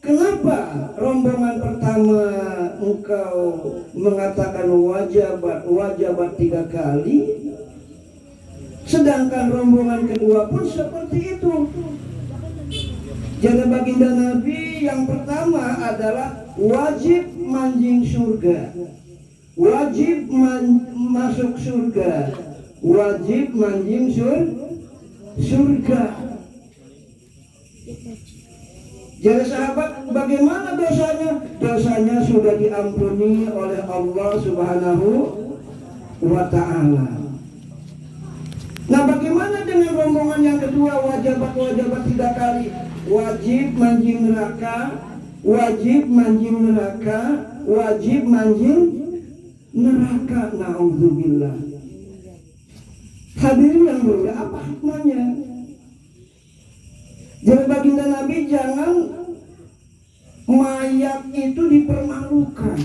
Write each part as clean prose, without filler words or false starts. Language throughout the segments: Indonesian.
Kenapa rombongan pertama engkau mengatakan wajabat 3 kali, sedangkan rombongan kedua pun seperti itu? Jadi baginda Nabi yang pertama adalah wajib manjing surga, wajib masuk surga, wajib manjing surga. Jadi sahabat, bagaimana dosanya? Dosanya sudah diampuni oleh Allah Subhanahu wa Ta'ala. Nah, bagaimana dengan rombongan yang kedua, wajabat 3 kali? Wajib manjing neraka, wajib manjing neraka, wajib manjing neraka. Na'udzubillah. Hadirin yang mulia, apa hikmahnya? Jadi baginda Nabi, jangan mayat itu dipermalukan.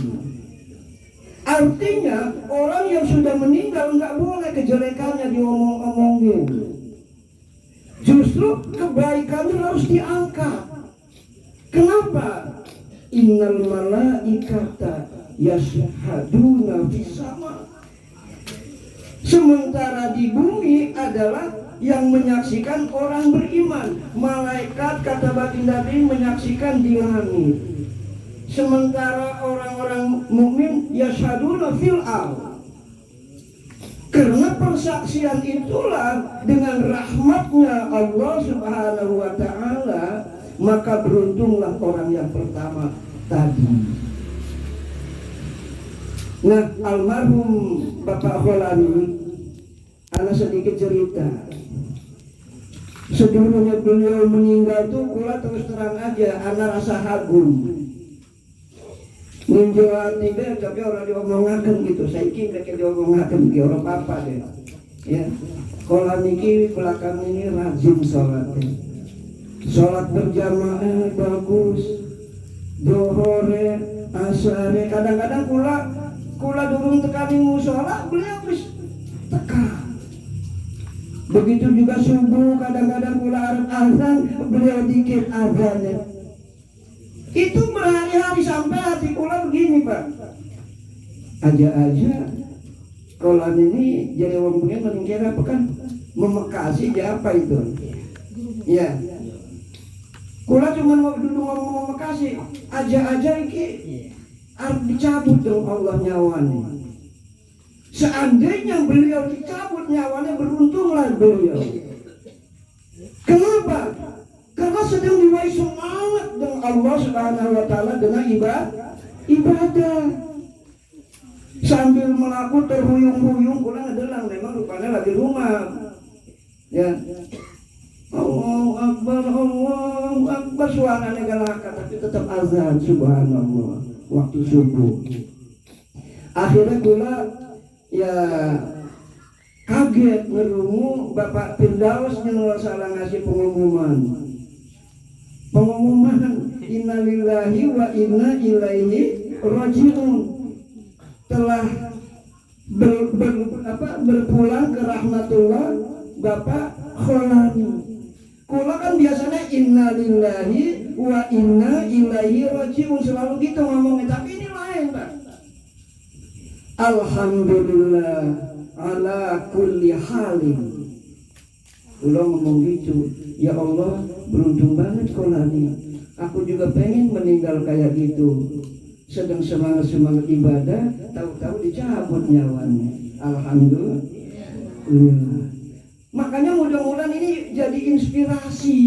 Artinya orang yang sudah meninggal nggak boleh kejelekannya diomong-omongin. Justru kebaikannya harus diangkat. Kenapa? Innal malaikata yashhaduna fis sama. Sementara di bumi adalah yang menyaksikan orang beriman. Malaikat, kata baginda Nabi, menyaksikan di langit. Sementara orang-orang mukmin yashhaduna fil ardh. Karena persaksian itulah dengan rahmatnya Allah Subhanahu wa Ta'ala, maka beruntunglah orang yang pertama tadi. Nah, almarhum Bapak Kholani, ana sedikit cerita. Sebelumnya beliau meninggal tuh, kula terus terang aja, ana rasa kagum. Ninjauan tidak, tapi orang diomongakan gitu. Saya kira diomongakan ke orang apa deh. Ya, kalau niki belakang ini rajin sholatnya. Sholat berjamaah bagus, dohore, asare. Kadang-kadang kula durung tekani musola, beliau wis tekan. Begitu juga subuh, kadang-kadang kula arep azan, beliau dikit azannya. Itu berhari-hari sampai hati kula begini, Pak. Aja kolan ini jadi wong pengen meningkir apa kan? Memekasi aja apa itu? Ya. Kula cuma mau duduk ngomong memekasi. Aja iki harus dicabut dong Allah nyawanya. Seandainya beliau dicabut nyawanya, beruntunglah beliau. Kenapa? Karena sedang diwai semangat dengan Allah Subhanahu wa Ta'ala dengan ibadah. Sambil melakukan terhuyung-huyung, kurang adalah memang rupanya lagi rumah. Ya. Allahu Akbar, suaranya galaka tapi tetap azan, subhanallah, waktu subuh. Akhirnya kula ya kaget ngerungu Bapak Firdaus yang salah ngasih pengumuman innalillahi wa inna ilaihi raji'un, telah berpulang ke rahmatullah Bapak Kholani. Kula kan biasanya innalillahi wa inna ilaihi raji'un, selalu gitu ngomongnya, tapi ini lain, Pak. Alhamdulillah ala kulli halin. Kula ngomong gitu, ya Allah, beruntung banget Kholani. Aku juga pengen meninggal kayak gitu. Sedang semangat ibadah, tahu-tahu dicabut nyawanya. Alhamdulillah. Makanya mudah-mudahan ini jadi inspirasi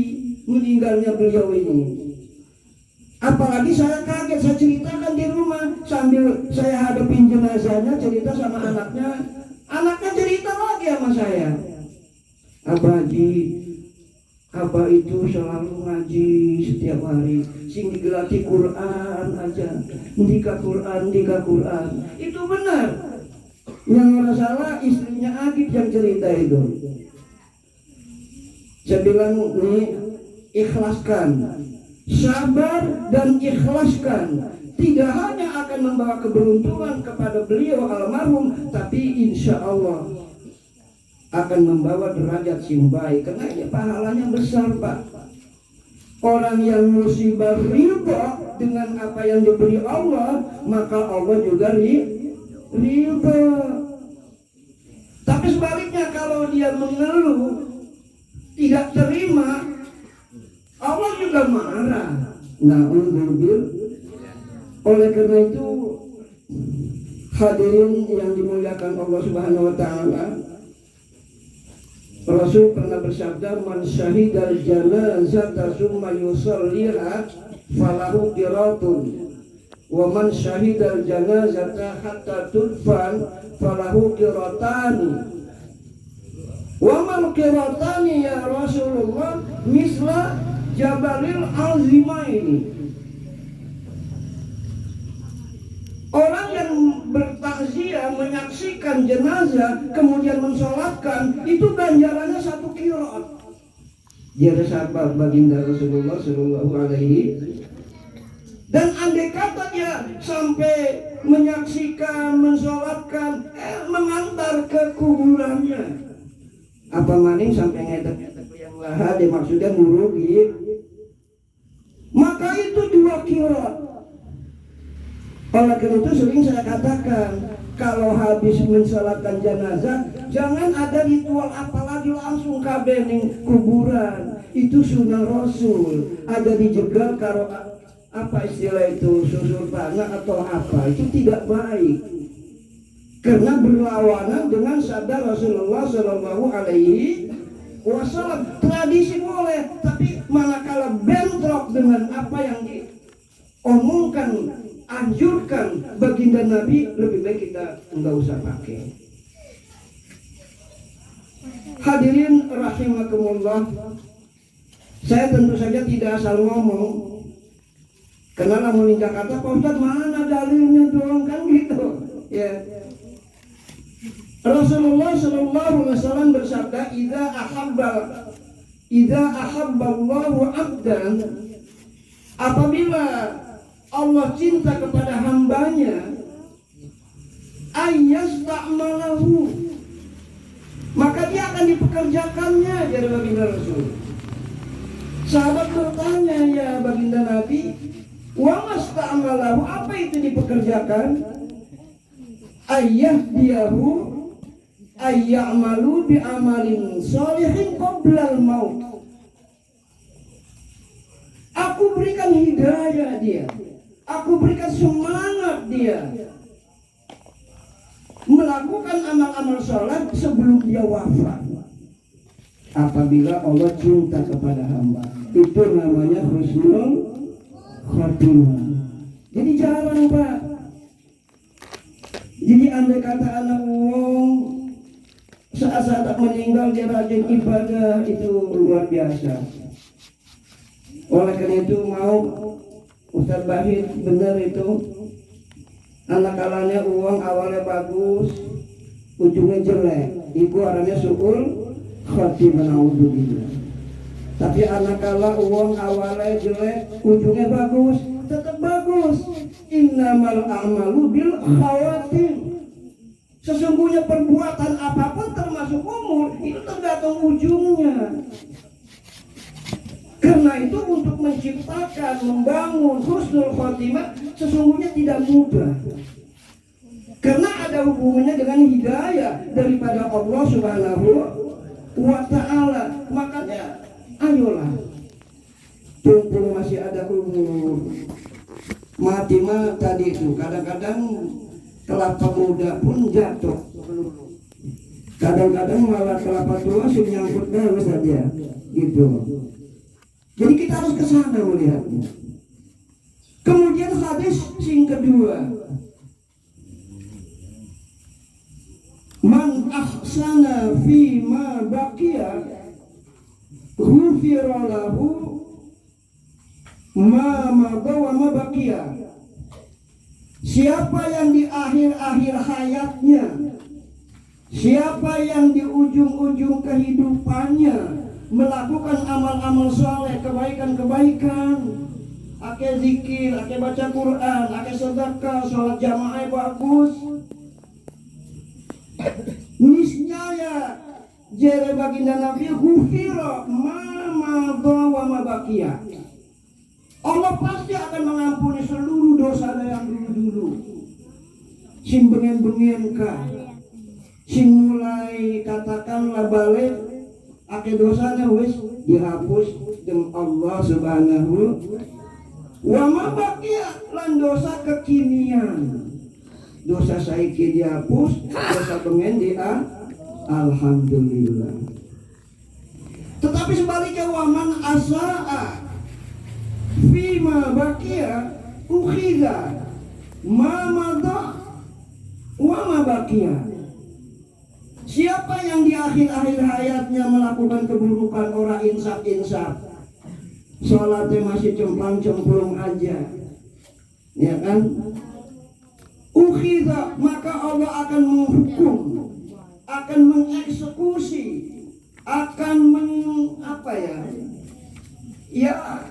meninggalnya beliau ini. Apalagi saya kaget, saya ceritakan di rumah sambil saya hadapin jenazahnya, cerita sama anaknya. Anaknya cerita lagi sama saya. Abah itu selalu ngaji setiap hari, sing digelati Quran aja, ndika Quran. Itu benar. Yang masalah istrinya Agib yang cerita itu. Saya bilang nih, ikhlaskan, sabar dan ikhlaskan. Tidak hanya akan membawa keberuntungan kepada beliau almarhum, tapi insya Allah akan membawa derajat yang baik, karena ini pahalanya besar, Pak. Orang yang musibah ridha dengan apa yang diberi Allah, maka Allah juga ridha. Tapi sebaliknya kalau dia mengeluh, tidak terima, Allah juga marah. Na'udzubillah. Oleh karena itu, hadirin yang dimuliakan Allah Subhanahu wa taala, Rasul pernah bersabda, man syahidal janazata summa yusalliha falahu qiratun wa man syahidal janazata hatta tudfan falahu qiratani wa man qiratani ya Rasulullah misla jabalil azimaini. Orang yang bertakziah menyaksikan jenazah kemudian mensolatkan, itu ganjarannya 1 qiraat. Dia sahabat baginda Rasulullah Shallallahu Alaihi. Dan andai kata dia sampai menyaksikan, mensolatkan, mengantar ke kuburannya, apa maning sampai ngetek-ngetek yang laha, dia maksudnya murugi, maka itu 2 qiraat. Oleh karena itu sering saya katakan, kalau habis mensolatkan jenazah, jangan ada ritual apalagi langsung kabening kuburan. Itu sunnah Rasul. Ada dijegal karo apa istilah itu, susur panah atau apa, itu tidak baik. Karena berlawanan dengan sabda Rasulullah Shallallahu Alaihi Wasallam. Tradisi boleh, tapi manakala bentrok dengan apa yang diomongkan, anjurkan baginda Nabi, lebih baik kita enggak usah pakai. Hadirin rahimakumullah, saya tentu saja tidak asal ngomong. Karena namun kata, Pak Ustaz mana dalilnya dong, kan gitu. Ya. Rasulullah Shallallahu Alaihi Wasallam bersabda, "Idza ahabballahu 'abdan", apabila Allah cinta kepada hambanya, ayyasta'malahu, maka dia akan dipekerjakannya, dari baginda Rasul. Sahabat bertanya, ya baginda Nabi, wa masta'malahu, apa itu dipekerjakan? Ayyahdiyahu ayya'malu bi'amalin sholihin qoblal maut. Aku berikan hidayah dia, aku berikan semangat dia melakukan amal-amal sholat sebelum dia wafat. Apabila Allah cinta kepada hamba, itu namanya husnul khotimah. Jadi jarang, Pak. Jadi andai kata anak wong saat-saat meninggal dia rajin ibadah, itu luar biasa. Oleh karena itu mau Ustaz Bahir benar itu, anak kalanya uang awalnya bagus, ujungnya jelek, itu arahnya suul khotimah, naudzubillah. Tapi anak kala uang awalnya jelek, ujungnya bagus, tetap bagus. Innamal a'malu bil khawatim. Sesungguhnya perbuatan apapun termasuk umur, itu tergantung ujungnya. Karena itu untuk menciptakan, membangun husnul khotimah sesungguhnya tidak mudah. Karena ada hubungannya dengan hidayah daripada Allah Subhanahu wa ta'ala. Makanya ayolah, mumpung masih ada umur, mati mah tadi itu kadang-kadang kelapa muda pun jatuh, kadang-kadang malah kelapa tua sudah nyangkut daun saja gitu. Jadi kita harus ke sana melihatnya. Kemudian hadis yang kedua, man ahsana fi ma baqiya ghufira lahu ma madha wa ma baqiya. Siapa yang di akhir-akhir hayatnya, siapa yang di ujung-ujung kehidupannya melakukan amal-amal soleh, kebaikan-kebaikan, ake zikir, ake baca Quran, ake sedekah, sholat jamaah bagus, niscaya jere baginda Nabi ghufira ma madha wa ma baqiya, Allah pasti akan mengampuni seluruh dosa yang dulu-dulu. Sing bengen-bengen kah, sing mulai katakanlah balik, ake dosanya wis dihapus dengan Allah Subhanahu wa ma baqiya lan dosa kekinian. Dosa saiki dihapus, dosa bengen dia alhamdulillah. Tetapi sebaliknya waman asaa fima baqiya ukhidha ma madha wa ma baqiya. Siapa yang di akhir-akhir hayatnya melakukan keburukan, orang insaf-insaf, sholatnya masih cemplang-cemplung aja, ya kan? Ukhidha, maka Allah akan menghukum, akan mengeksekusi, akan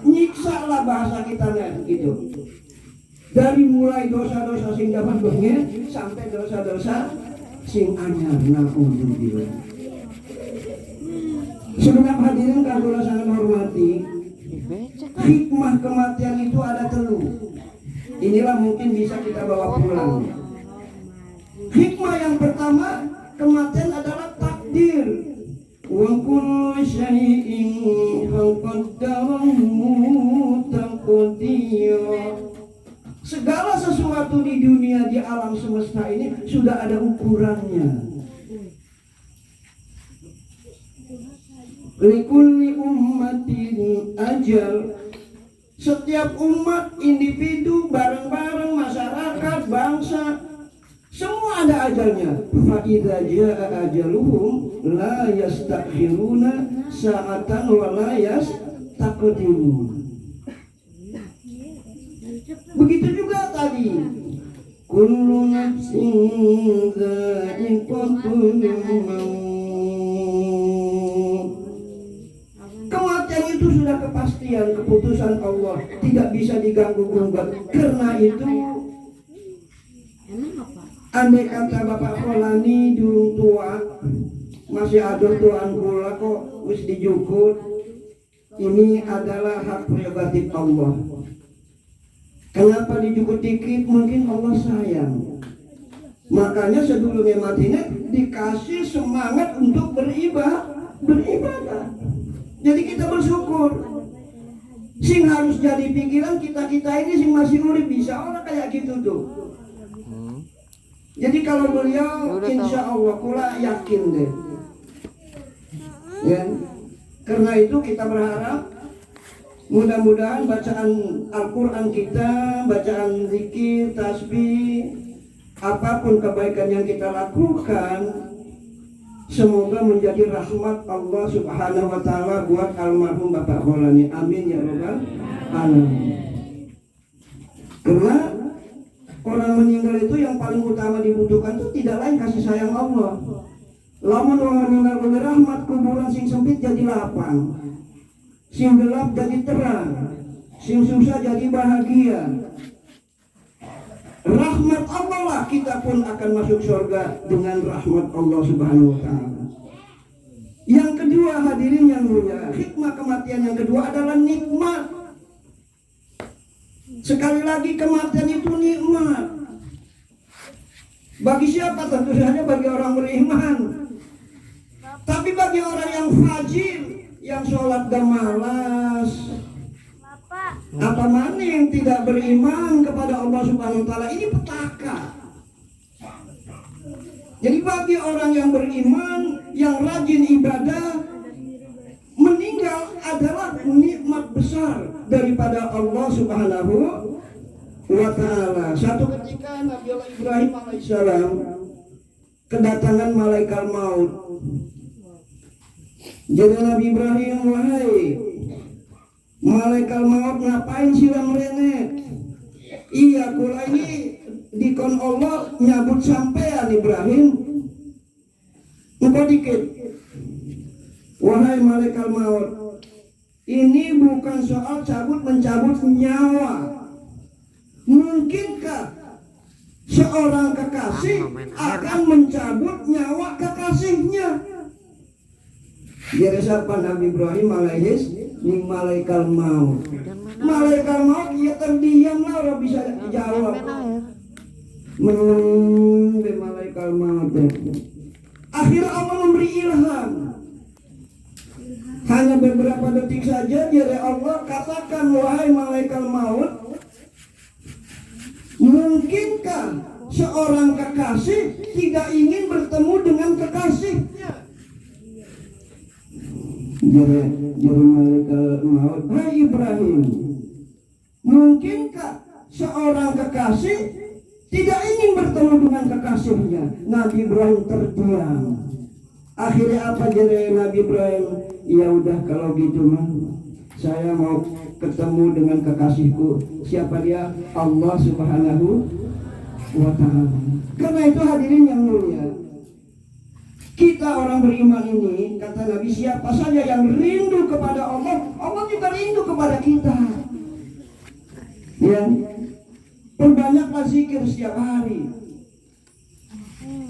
nyiksa lah bahasa kita gitu. Dari mulai dosa-dosa sing dapat bengen sampai dosa-dosa sing anyar, naudzubillah. Segenap hadirin kagula sangat hormati, hikmah kematian itu ada telu. Inilah mungkin bisa kita bawa pulang. Hikmah yang pertama, kematian adalah takdir. Wa kullu syai'in qaddarahu taqdira. Segala sesuatu di dunia, di alam semesta ini sudah ada ukurannya. Likulli ummatin ajal. Setiap umat, individu, bareng-bareng, masyarakat, bangsa, semua ada ajalnya. Fa idza jaa ajaluhum la yastakhiruna sa'atan wa la yastaqdimun. Begitu juga tadi, kullu nafsin dha'iqatul maut. Kematian itu sudah kepastian, keputusan Allah, tidak bisa diganggu gugat. Karena itu, andai kata Bapak Kholani dulu tua, masih ada tuan kula kok wis dijukut, ini adalah hak prerogatif Allah. Kenapa dijukut dikit? Mungkin Allah sayang. Makanya sebelumnya matinya dikasih semangat untuk beribadah. Jadi kita bersyukur. Sing harus jadi pikiran kita ini sing masih urip, bisa orang kayak gitu tuh. Jadi kalau beliau insya Allah kula yakin deh. Ya. Karena itu kita berharap mudah-mudahan bacaan Al-Quran kita, bacaan zikir, tasbih, apapun kebaikan yang kita lakukan, semoga menjadi rahmat Allah Subhanahu wa ta'ala buat almarhum Bapak Kholani. Amin ya rabbal alamin. Karena orang meninggal itu yang paling utama dibutuhkan itu tidak lain kasih sayang Allah. Lamun orang meninggal oleh rahmat, kuburan sing sempit jadi lapang, sing gelap jadi terang, sing susah jadi bahagia. Rahmat Allah lah kita pun akan masuk surga dengan rahmat Allah Subhanahu wa ta'ala. Yang kedua hadirin yang mulia, hikmah kematian yang kedua adalah nikmat. Sekali lagi kematian itu nikmat. Bagi siapa? Tentu saja bagi orang beriman. Tapi bagi orang yang fajir, yang sholat gak malas, apa mana yang tidak beriman kepada Allah Subhanahu wa ta'ala, ini petaka. Jadi bagi orang yang beriman, yang rajin ibadah, meninggal adalah nikmat besar daripada Allah Subhanahu wa ta'ala. Satu ketika Nabi Allah Ibrahim alaihissalam kedatangan malaikat maut. Jadi Nabi Ibrahim, wahai malaikat maut, ngapain silang rene? Iya, kula ini dikon Allah nyabut sampean Ibrahim. Engkau dikit. Wahai malaikat maut, ini bukan soal cabut mencabut nyawa. Mungkinkah seorang kekasih akan mencabut nyawa kekasihnya? Dia siapa? Nabi Ibrahim ning malaikat maut. Malaikat maut ya terdiam lah, orang bisa jawab. Be malaikat maut. Akhirnya Allah memberi ilham. Hanya beberapa detik saja jadi Allah katakan, wahai malaikat maut, mungkinkah seorang kekasih tidak ingin bertemu dengan kekasihnya? Jadi malaikat maut, hai Ibrahim, mungkinkah seorang kekasih tidak ingin bertemu dengan kekasihnya? Nabi Ibrahim terdiam. Akhirnya apa jadi Nabi Ibrahim? Ya udah kalau gitu mah, saya mau ketemu dengan kekasihku. Siapa dia? Allah Subhanahu wa ta'ala. Karena itu hadirin yang mulia, kita orang beriman ini, kata Nabi, siapa saja yang rindu kepada Allah, Allah juga rindu kepada kita. Ya, perbanyaklah zikir setiap hari.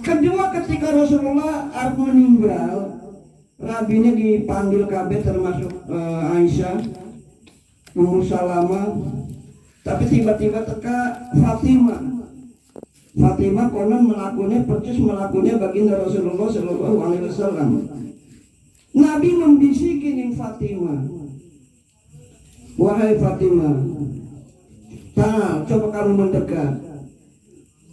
Kedua, ketika Rasulullah meninggal, rabinya dipanggil KB termasuk Aisyah, Ummu Salamah, tapi tiba-tiba teka Fatimah. Fatimah konon melakukannya, percis melakukannya baginda Rasulullah Shallallahu Alaihi Wasallam. Nabi membisikin yang Fatimah, wahai Fatimah, coba kamu mendekat.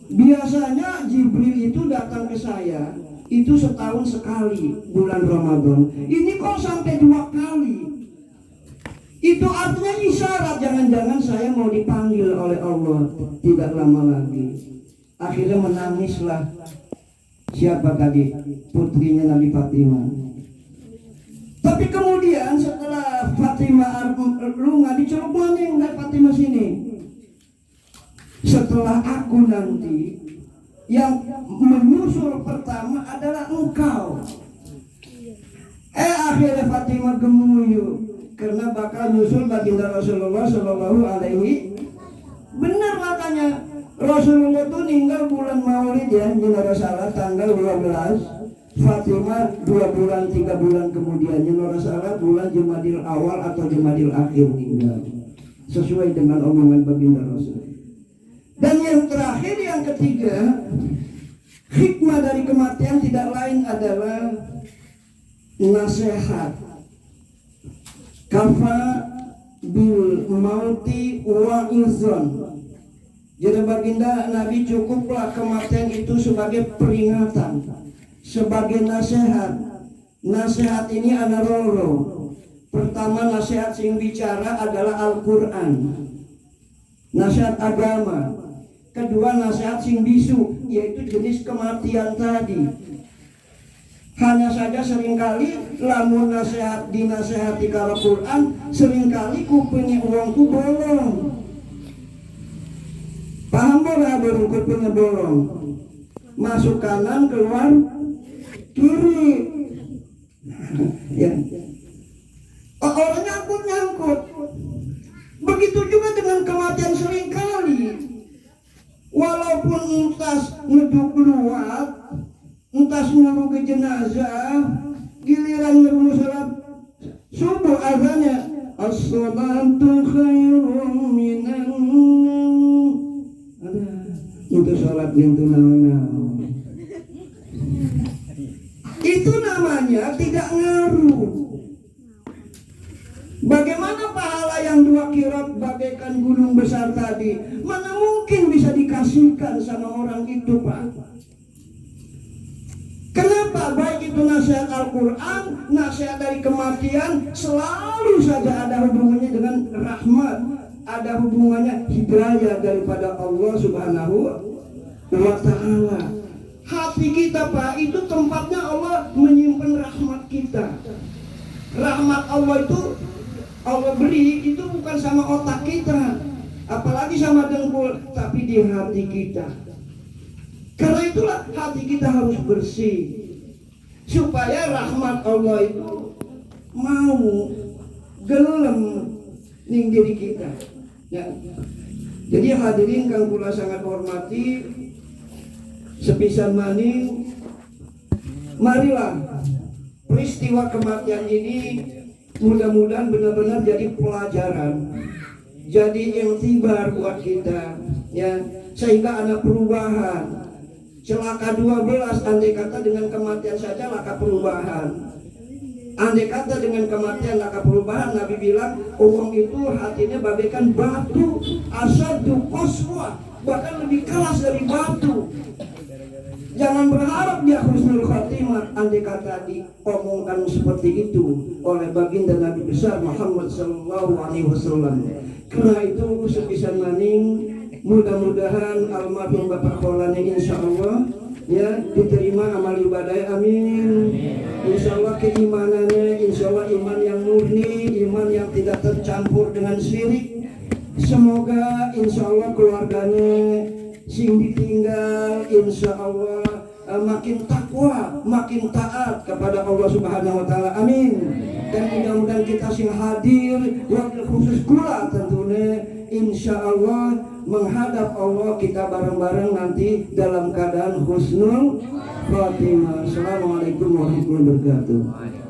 Biasanya Jibril itu datang ke saya itu setahun sekali bulan Ramadan. Ini kok sampai 2 kali? Itu artinya isyarat jangan-jangan saya mau dipanggil oleh Allah tidak lama lagi. Akhirnya menangislah siapa tadi? Putrinya Nabi Fatimah. Tapi kemudian setelah Fatimah lunga diceluk maning, hai Fatimah sini. Setelah aku nanti, yang menyusul pertama adalah engkau. Akhirnya Fatimah gemuyu karena bakal nyusul baginda Rasulullah Shallallahu Alaihi. Benar katanya, Rasulullah itu meninggal bulan Maulid ya, jika salah tanggal 12. Fatimah 2 bulan 3 bulan kemudian, jika salah bulan Jumadil Awal atau Jumadil Akhir meninggal. Sesuai dengan omongan baginda Rasul. Dan yang terakhir, yang ketiga, hikmah dari kematian tidak lain adalah nasihat. Kafa bil mauti wa izon. Jadi baginda Nabi cukuplah kematian itu sebagai peringatan, sebagai nasihat. Nasihat ini ada loro. Pertama, nasihat sing bicara adalah Al-Quran, nasihat agama. Kedua, nasihat sing bisu, yaitu jenis kematian tadi. Hanya saja seringkali lamun nasihat dinasehati kalau Quran, seringkali kupingnya uangku bolong. Paham boleh baru kupingnya bolong, masuk kanan keluar kiri. Ya. Orang nyangkut. Begitu juga dengan kematian seringkali. Walaupun entas ngeduk luat, entas nguru ke jenazah, giliran ngerumus salat subuh azannya as-salatu khairum minan. Itu salat itu namanya. Itu namanya tidak ngaruh. Bagaimana pahala yang 2 qirat bagaikan gunung besar tadi? Mana mungkin bisa dikasihkan sama orang itu, Pak? Kenapa? Baik itu nasihat Al-Quran, nasihat dari kematian, selalu saja ada hubungannya dengan rahmat, ada hubungannya hidayah daripada Allah Subhanahu wa ta'ala. Hati kita, Pak, itu tempatnya Allah menyimpan rahmat kita. Rahmat Allah itu Allah beri itu bukan sama otak kita, apalagi sama dengkul, tapi di hati kita. Karena itulah hati kita harus bersih, supaya rahmat Allah itu mau gelem ning diri kita. Ya. Jadi hadirin kang kula sangat hormati, sepisan maning, marilah peristiwa kematian ini Mudah-mudahan benar-benar jadi pelajaran, jadi iktibar buat kita, ya, sehingga ada perubahan. Celaka 12 andai kata dengan kematian saja laka perubahan. Andai kata dengan kematian laka perubahan, Nabi bilang orang itu hatinya bagaikan batu, asadu qaswa, bahkan lebih keras dari batu. Jangan berharap dia husnul khatimah andai kata diomongkan seperti itu oleh baginda Nabi besar Muhammad sallallahu alaihi wasallam. Karena itu sebisa maning mudah-mudahan almarhum Bapak Kholani insyaallah ya diterima amal ibadah, amin. Insyaallah keimanannya insyaallah iman yang murni, iman yang tidak tercampur dengan syirik. Semoga insyaallah keluarganya sing ditinggal insyaallah makin takwa, makin taat kepada Allah Subhanahu wa taala, amin. Dan mudah-mudahan kita sing hadir wakil khusus kula tentunya insyaallah menghadap Allah kita bareng-bareng nanti dalam keadaan husnul khatimah. Assalamualaikum warahmatullahi wabarakatuh.